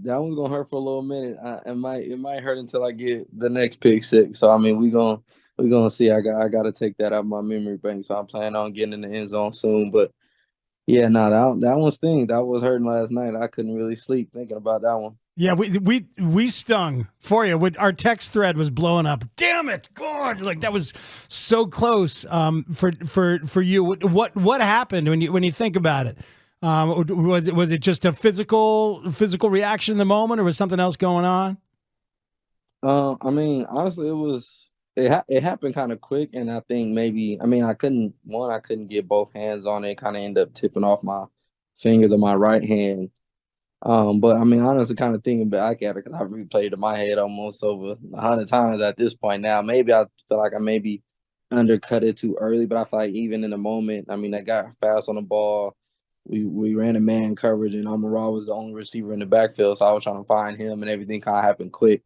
that one's gonna hurt for a little minute. It might hurt until I get the next pick 6. So I mean, we gonna see. I gotta take that out of my memory bank. So I'm planning on getting in the end zone soon. But yeah, no, that one stings. That was hurting last night. I couldn't really sleep thinking about that one. Yeah, we stung for you. Our text thread was blowing up. Damn it, God! Like that was so close. For you, what happened when you think about it? Was it just a physical reaction in the moment, or was something else going on? I mean, honestly, it happened kind of quick, and I think maybe I couldn't get both hands on it. Kind of end up tipping off my fingers of my right hand. But I mean, honestly, kind of thinking back at it, because I've replayed it in my head almost over 100 times at this point now. Maybe I feel like I maybe undercut it too early, but I feel like even in the moment, I mean, I got fast on the ball. We ran a man coverage, and Amara was the only receiver in the backfield, so I was trying to find him, and everything kind of happened quick.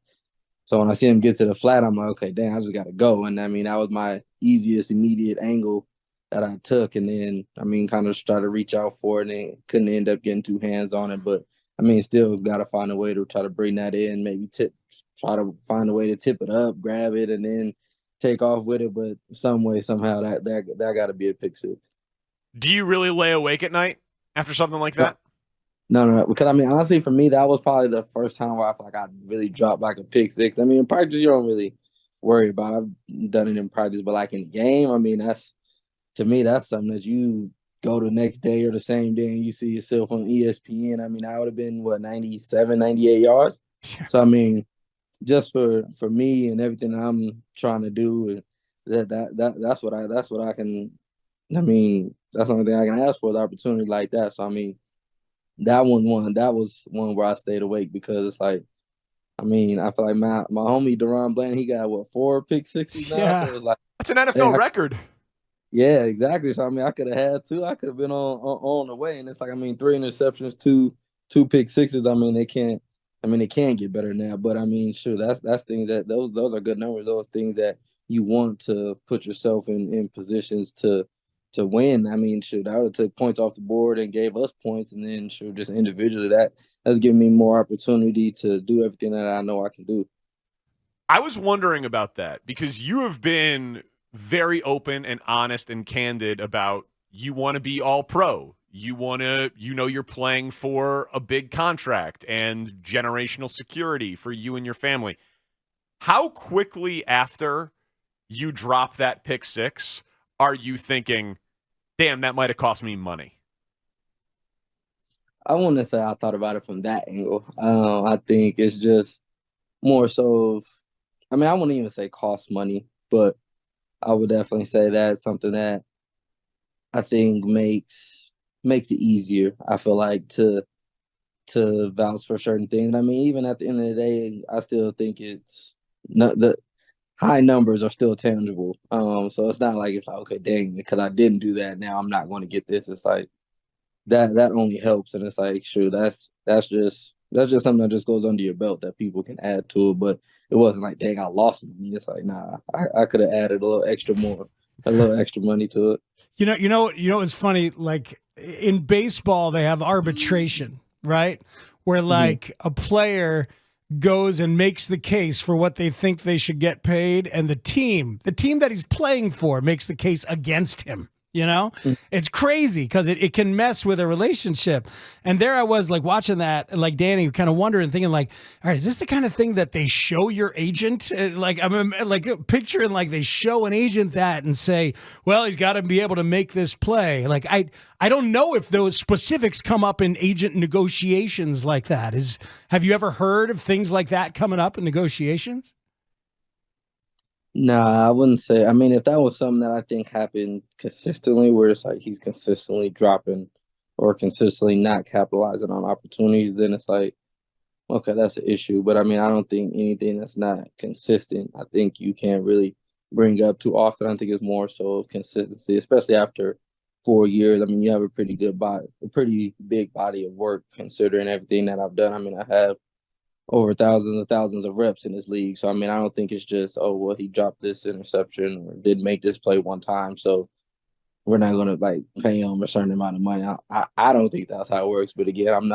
So when I see him get to the flat, I'm like, okay, damn, I just got to go. And I mean, that was my easiest immediate angle that I took. And then, I mean, kind of started to reach out for it and couldn't end up getting two hands on it. But I mean, still got to find a way to try to bring that in, maybe try to find a way to tip it up, grab it, and then take off with it. But some way, somehow, that got to be a pick 6. Do you really lay awake at night after something like that? No, no, no. Because I mean, honestly, for me, that was probably the first time where I feel like I really dropped like a pick 6. I mean, in practice, you don't really worry about it. I've done it in practice, but like in the game, I mean, that's to me, that's something that you go the next day or the same day and you see yourself on ESPN. I mean, I would have been what 97, 98 yards. So I mean, just for me and everything that I'm trying to do, and that's what I can. I mean, that's the only thing I can ask for is opportunity like that. So I mean that was one where I stayed awake because it's like I mean I feel like my homie Deron Bland he got what 4 pick 6s now, Yeah. so it's like That's an dang, NFL record. yeah, exactly. So I mean I could have had two, I could have been on the way, and it's like I mean 3 interceptions, two pick 6s. I mean they can get better now, but I mean sure that's things that those are good numbers. Those things that you want to put yourself in positions to win. I mean, shoot, I would have took points off the board and gave us points, and then sure, just individually, that's given me more opportunity to do everything that I know I can do. I was wondering about that because you have been very open and honest and candid about you want to be all pro. You want to, you're playing for a big contract and generational security for you and your family. How quickly after you drop that pick 6 are you thinking, damn, that might have cost me money? I wouldn't say I thought about it from that angle. I think it's just more so. I mean, I wouldn't even say cost money, but I would definitely say that's something that I think makes it easier. I feel like to vouch for certain things. I mean, even at the end of the day, I still think it's not the high numbers are still tangible. So it's not like it's like okay, dang, because I didn't do that, now I'm not going to get this. It's like that only helps, and it's like sure, that's just something that just goes under your belt that people can add to it. But it wasn't like dang, I lost money. It's like nah, I could have added a little extra money to it. It's funny. Like in baseball, they have arbitration, right? Where Mhm. like a player goes and makes the case for what they think they should get paid, and the team that he's playing for makes the case against him. It's crazy because it can mess with a relationship. And there I was like watching that, and like Danny, kind of wondering, thinking like, all right, is this the kind of thing that they show your agent? Like I'm like picturing like they show an agent that and say, well, he's got to be able to make this play. Like I don't know if those specifics come up in agent negotiations like that. Have you ever heard of things like that coming up in negotiations? Nah, I wouldn't say. I mean, if that was something that I think happened consistently, where it's like he's consistently dropping or consistently not capitalizing on opportunities, then it's like, okay, that's an issue. But I mean, I don't think anything that's not consistent, I think you can't really bring up too often. I think it's more so of consistency, especially after 4 years. I mean, you have a pretty good body, a pretty big body of work considering everything that I've done. I mean, I have over thousands and thousands of reps in this league. So I mean, I don't think it's just oh well he dropped this interception or didn't make this play one time, so we're not gonna like pay him a certain amount of money. I don't think that's how it works. But again, I'm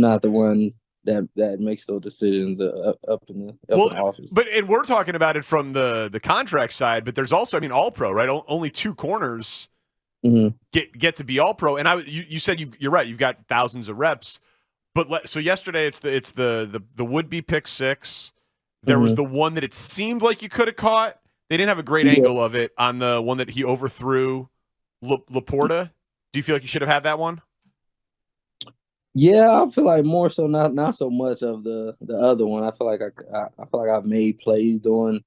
not the one that makes those decisions up in Well, the office. and we're talking about it from the contract side, but there's also, I mean, all pro, right? Only two corners Mm-hmm. get to be all pro. And you said you're right. You've got thousands of reps, but so yesterday it's the would be pick-6. There was Mm-hmm. the one that it seemed like you could have caught. They didn't have a great Yeah. angle of it on the one that he overthrew Laporta. Do you feel like you should have had that one? Yeah, I feel like more so not so much of the other one. I feel like I feel like I've made plays doing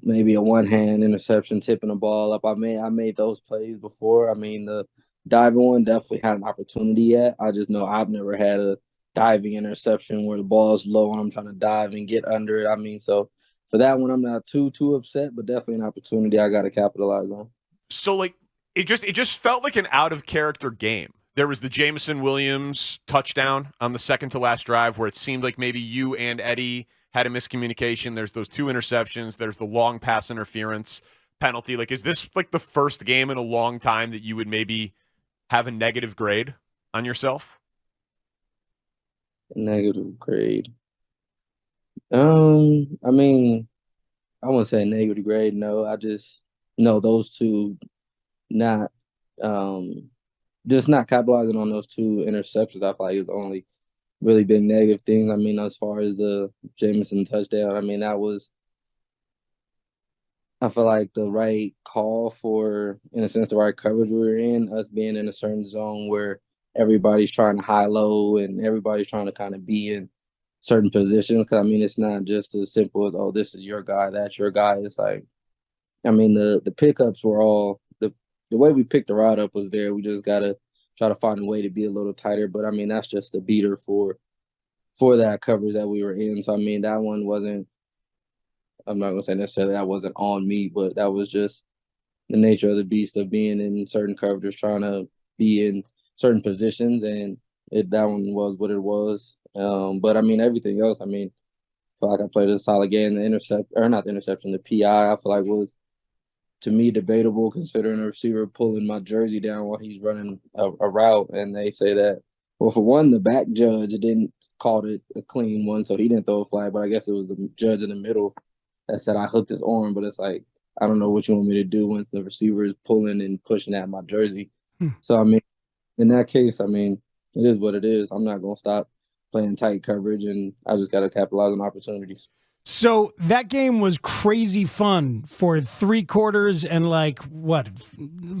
maybe a one hand interception, tipping the ball up. I made those plays before. I mean, the diving one definitely had an opportunity yet. I just know I've never had a diving interception where the ball's low and I'm trying to dive and get under it. I mean, so for that one, I'm not too upset, but definitely an opportunity I got to capitalize on. So like it just felt like an out of character game. There was the Jameson Williams touchdown on the second to last drive where it seemed like maybe you and Eddie had a miscommunication. There's those two interceptions. There's the long pass interference penalty. Like, is this like the first game in a long time that you would maybe have a negative grade on yourself? Negative grade. I mean, I wouldn't say negative grade. No, I just know those two not um just not capitalizing on those two interceptions. I feel like is the only really big negative thing. I mean, as far as the Jameson touchdown, I mean that was I feel like the right call for, in a sense, the right coverage we were in, us being in a certain zone where everybody's trying to high low and everybody's trying to kind of be in certain positions. Cause I mean, it's not just as simple as, oh, this is your guy, that's your guy. It's like, I mean, the pickups were all the way we picked the route up was there. We just gotta try to find a way to be a little tighter. But I mean, that's just a beater for that coverage that we were in. So I mean, that one wasn't. I'm not gonna say necessarily that wasn't on me, but that was just the nature of the beast of being in certain coverages, trying to be in certain positions, and that one was what it was. But I mean, everything else, I mean, I feel like I played a solid game. The intercept, or not the interception, the PI, I feel like was to me debatable considering a receiver pulling my jersey down while he's running a route, and they say that. Well, for one, the back judge didn't call it a clean one, so he didn't throw a flag. But I guess it was the judge in the middle that said I hooked his arm. But it's like I don't know what you want me to do when the receiver is pulling and pushing at my jersey. So I mean, in that case, I mean, it is what it is. I'm not gonna stop playing tight coverage, and I just got to capitalize on opportunities. So that game was crazy fun for 3/4 and like what,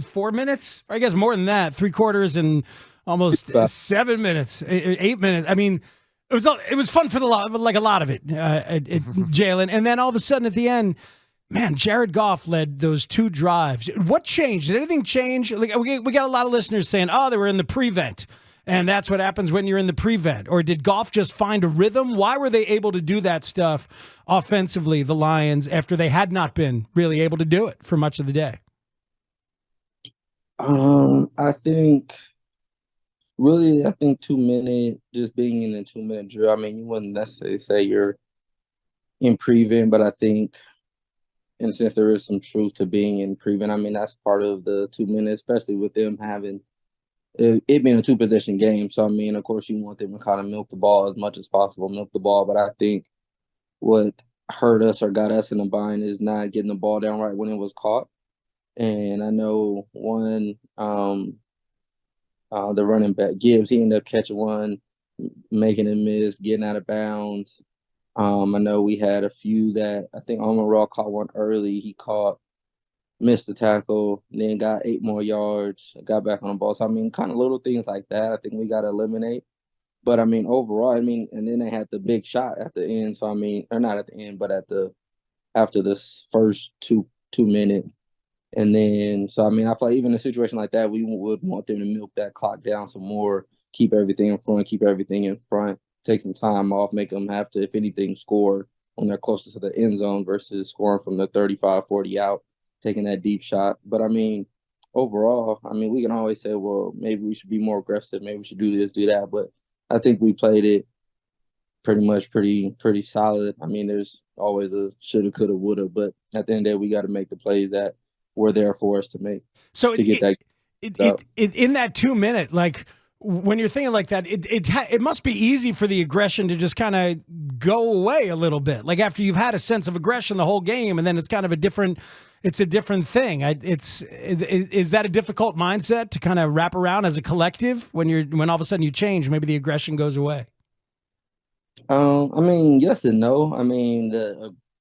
4 minutes? I guess more than that. 3/4 and almost 7 minutes, 8 minutes. I mean, it was fun for like a lot of it, Jaylon. And then all of a sudden at the end, man, Jared Goff led those two drives. What changed? Did anything change? Like we got a lot of listeners saying, "Oh, they were in the prevent." And that's what happens when you're in the prevent. Or did Goff just find a rhythm? Why were they able to do that stuff offensively, the Lions, after they had not been really able to do it for much of the day? I think really, I think 2 minute, just being in a 2 minute drill. I mean, you wouldn't necessarily say you're in prevent, but I think in a sense there is some truth to being in prevent. I mean, that's part of the 2 minutes, especially with them having it being a two position game. So I mean, of course, you want them to kind of milk the ball as much as possible, milk the ball. But I think what hurt us or got us in the bind is not getting the ball down right when it was caught. And I know the running back Gibbs, he ended up catching one, making a miss, getting out of bounds. I know we had a few that I think Amon Ra caught one early. He caught, missed the tackle, then got 8 more yards, got back on the ball. So I mean, kind of little things like that. I think we got to eliminate. But I mean, overall, I mean, and then they had the big shot at the end. So I mean, or not at the end, but after this first two minute. And then, so I mean, I feel like even in a situation like that, we would want them to milk that clock down some more, keep everything in front, take some time off, make them have to, if anything, score when they're closest to the end zone versus scoring from the 35, 40 out, taking that deep shot. But I mean, overall, I mean, we can always say, well, maybe we should be more aggressive, maybe we should do this, do that. But I think we played it pretty much pretty solid. I mean, there's always a shoulda, coulda, woulda, but at the end of the day, we got to make the plays that were there for us to make So to get that. in that 2 minute, like when you're thinking like that, it must be easy for the aggression to just kind of go away a little bit. Like after you've had a sense of aggression the whole game, and then it's kind of a different thing. Is that a difficult mindset to kind of wrap around as a collective when all of a sudden you change, maybe the aggression goes away? I mean, yes and no. I mean,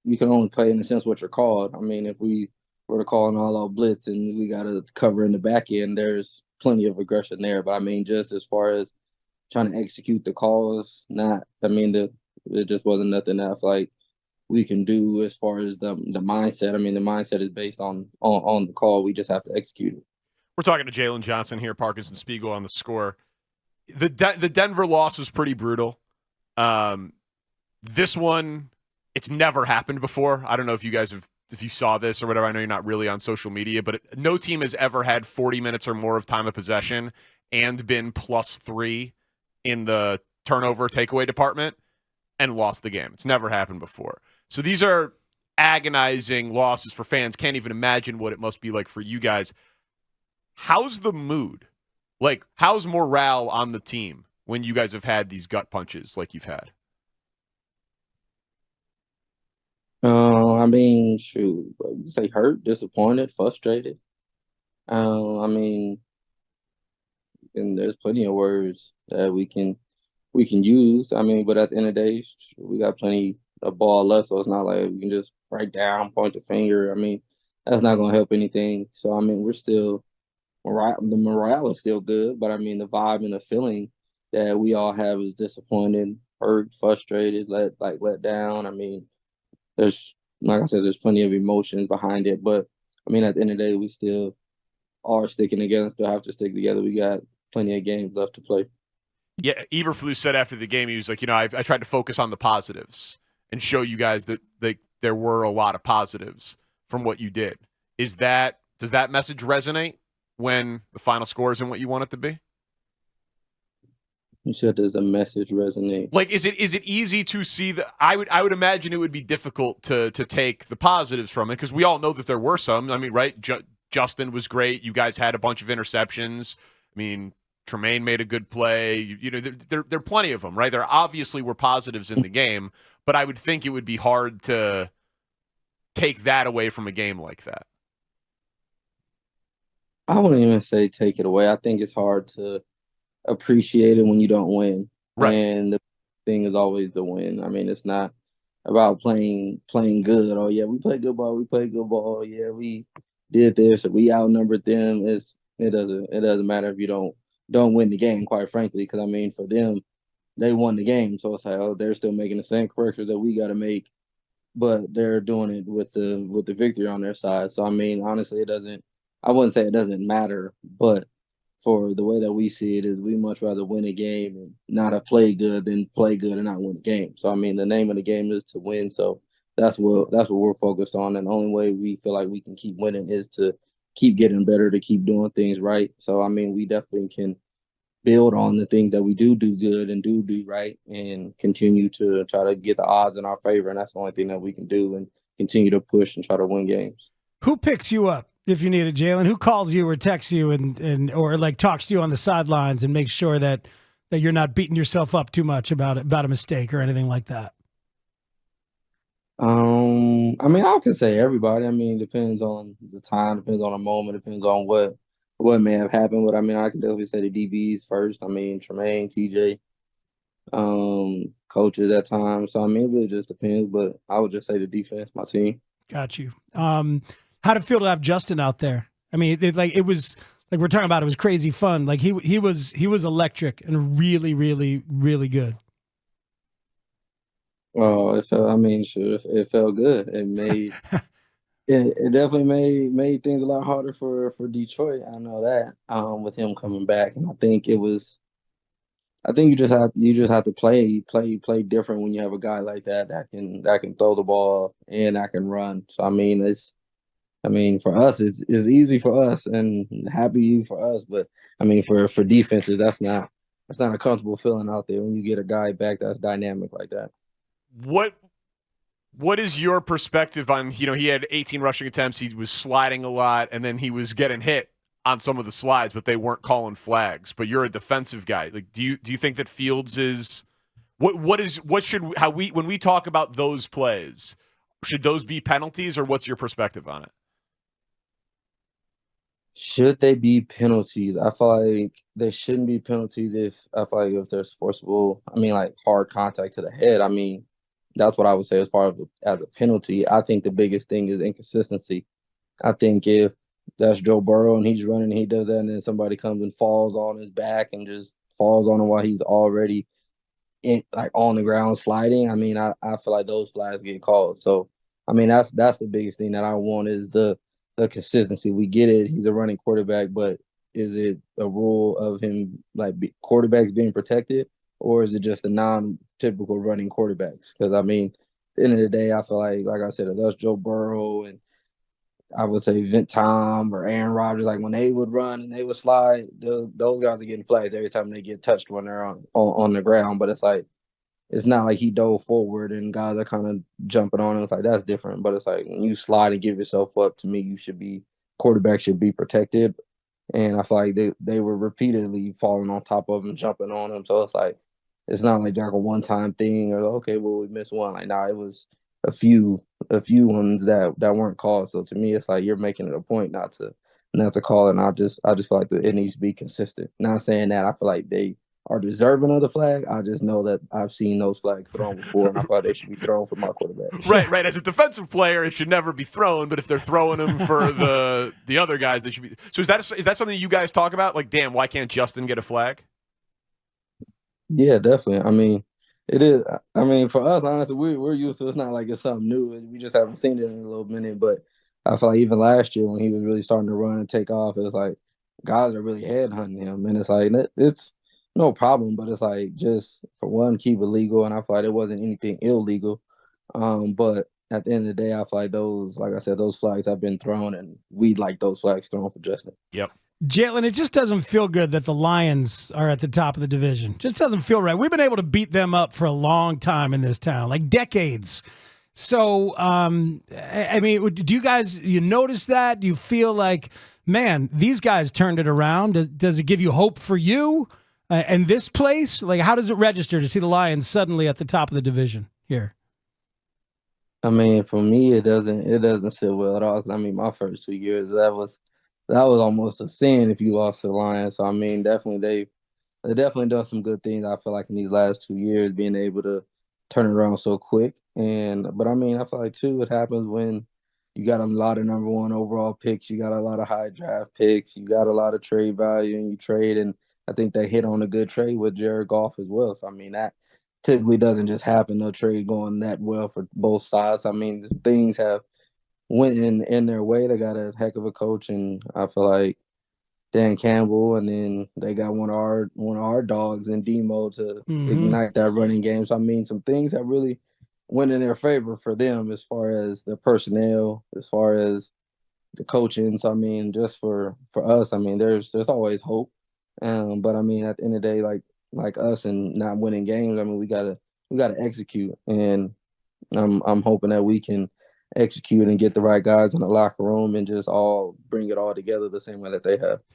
you can only play in the sense what you're called. I mean, if we were to call an all-out blitz and we got to cover in the back end, there's plenty of aggression there. But I mean, just as far as trying to execute the calls, not. I mean, it just wasn't nothing that I feel like we can do as far as the mindset. I mean, the mindset is based on the call. We just have to execute it. We're talking to Jaylon Johnson here, Parkins Spiegel on the score. The Denver loss was pretty brutal. This one, it's never happened before. I don't know if you saw this or whatever. I know you're not really on social media, but no team has ever had 40 minutes or more of time of possession and been +3 in the turnover takeaway department and lost the game. It's never happened before. So these are agonizing losses for fans. Can't even imagine what it must be like for you guys. How's the mood? Like, how's morale on the team when you guys have had these gut punches like you've had? I mean, shoot, say hurt, disappointed, frustrated. I mean, and there's plenty of words that we can use. I mean, but at the end of the day, we got plenty of ball left, so it's not like we can just break down, point the finger. I mean, that's not going to help anything. So I mean, we're still the morale is still good, but I mean, the vibe and the feeling that we all have is disappointed, hurt, frustrated, let down. I mean, there's like I said, there's plenty of emotions behind it, but I mean, at the end of the day, we still are sticking together and still have to stick together. We got plenty of games left to play. Yeah, Eberflus said after the game, he was like, I tried to focus on the positives and show you guys that there were a lot of positives from what you did. Does that message resonate when the final score isn't what you want it to be? You said, does the message resonate? Like, is it easy to see that? I would imagine it would be difficult to take the positives from it because we all know that there were some. I mean, right? Justin was great. You guys had a bunch of interceptions. I mean, Tremaine made a good play. You know, there are plenty of them, right? There obviously were positives in the game, but I would think it would be hard to take that away from a game like that. I wouldn't even say take it away. I think it's hard to appreciate it when you don't win. Right. And the thing is always the win. I mean, it's not about playing good. Oh yeah, we played good ball. We played good ball. Yeah, we did this. Or we outnumbered them. It doesn't matter if you don't win the game. Quite frankly, because I mean, for them, they won the game. So it's like, oh, they're still making the same corrections that we got to make, but they're doing it with the victory on their side. So I mean, honestly, I wouldn't say it doesn't matter, but for the way that we see it is we much rather win a game and not have played good than play good and not win a game. So I mean, the name of the game is to win. So that's what we're focused on. And the only way we feel like we can keep winning is to keep getting better, to keep doing things right. So I mean, we definitely can build on the things that we do good and do right and continue to try to get the odds in our favor. And that's the only thing that we can do and continue to push and try to win games. Who picks you up if you need it, Jaylon? Who calls you or texts you and or like talks to you on the sidelines and makes sure that you're not beating yourself up too much about a mistake or anything like that? I mean, I could say everybody. I mean, depends on the time, depends on the moment, depends on what may have happened. But I mean, I can definitely say the DBs first. I mean, Tremaine, TJ, coaches at times. So I mean, it really just depends. But I would just say the defense, my team. Got you. How'd it feel to have Justin out there? I mean, it was like we're talking about. It was crazy fun. Like he was electric and really, really, really good. Oh, it felt good. It made it definitely made things a lot harder for Detroit. I know that with him coming back, and I think you just have to play different when you have a guy like that can throw the ball and that can run. So I mean for us it's easy for us and happy for us, but I mean for defenses that's not a comfortable feeling out there when you get a guy back that's dynamic like that. What is your perspective on, he had 18 rushing attempts, he was sliding a lot, and then he was getting hit on some of the slides, but they weren't calling flags. But you're a defensive guy. Like, do you think that Fields is what should how we when we talk about those plays, should those be penalties, or what's your perspective on it? Should they be penalties? I feel like they shouldn't be penalties if I feel like if there's forcible, I mean like hard contact to the head. I mean, that's what I would say as a penalty. I think the biggest thing is inconsistency. I think if that's Joe Burrow and he's running and he does that and then somebody comes and falls on his back and just falls on him while he's already in like on the ground sliding, I mean, I feel like those flags get called. So I mean that's the biggest thing that I want is the consistency. We get it, he's a running quarterback, but is it a rule of him like quarterbacks being protected, or is it just a non-typical running quarterbacks? Because I mean, at the end of the day, I feel like I said, if that's Joe Burrow and I would say Vent Tom or Aaron Rodgers, like when they would run and they would slide, those guys are getting flags every time they get touched when they're on the ground. But it's like it's not like he dove forward and guys are kind of jumping on him. It's like that's different. But it's like when you slide and give yourself up, to me, quarterback should be protected. And I feel like they were repeatedly falling on top of him, jumping on him. So it's not like a one time thing or okay, well we missed one. Like nah, it was a few ones that weren't called. So to me, it's like you're making it a point not to call it. And I just feel like it needs to be consistent. Not saying that I feel like they are deserving of the flag. I just know that I've seen those flags thrown before, and I thought they should be thrown for my quarterback. Right. As a defensive player, it should never be thrown. But if they're throwing them for the other guys, they should be. So is that something you guys talk about? Like, damn, why can't Justin get a flag? Yeah, definitely. I mean, it is. I mean, for us, honestly, we're used to. It's not like it's something new. We just haven't seen it in a little minute. But I feel like even last year when he was really starting to run and take off, it was like guys are really headhunting him, and it's like it's no problem. But it's like just for one, keep it legal, and I feel like it wasn't anything illegal. But at the end of the day, I feel like those, like I said, those flags have been thrown, and we'd like those flags thrown for Justin. Yep. Jaylon, it just doesn't feel good that the Lions are at the top of the division. Just doesn't feel right. We've been able to beat them up for a long time in this town, like decades. So, I mean, do you notice that? Do you feel like, man, these guys turned it around? Does it give you hope for you and this place? Like, how does it register to see the Lions suddenly at the top of the division here? I mean, for me, it doesn't sit well at all. 'Cause, I mean, my first 2 years, that was almost a sin if you lost to the Lions. So I mean, definitely they definitely done some good things. I feel like in these last 2 years, being able to turn it around so quick. But I mean, I feel like too, it happens when you got a lot of number one overall picks, you got a lot of high draft picks, you got a lot of trade value, and you trade. And I think they hit on a good trade with Jared Goff as well. So I mean, that typically doesn't just happen. No trade going that well for both sides. I mean, things have went in their way. They got a heck of a coach, and I feel like Dan Campbell, and then they got one of our dogs in Demo to Mm-hmm. ignite that running game. So I mean, some things that really went in their favor for them as far as the personnel, as far as the coaching. So I mean, just for us, I mean, there's always hope. But I mean, at the end of the day, like us and not winning games, I mean, we gotta execute, and I'm hoping that we can execute and get the right guys in the locker room and just all bring it all together the same way that they have.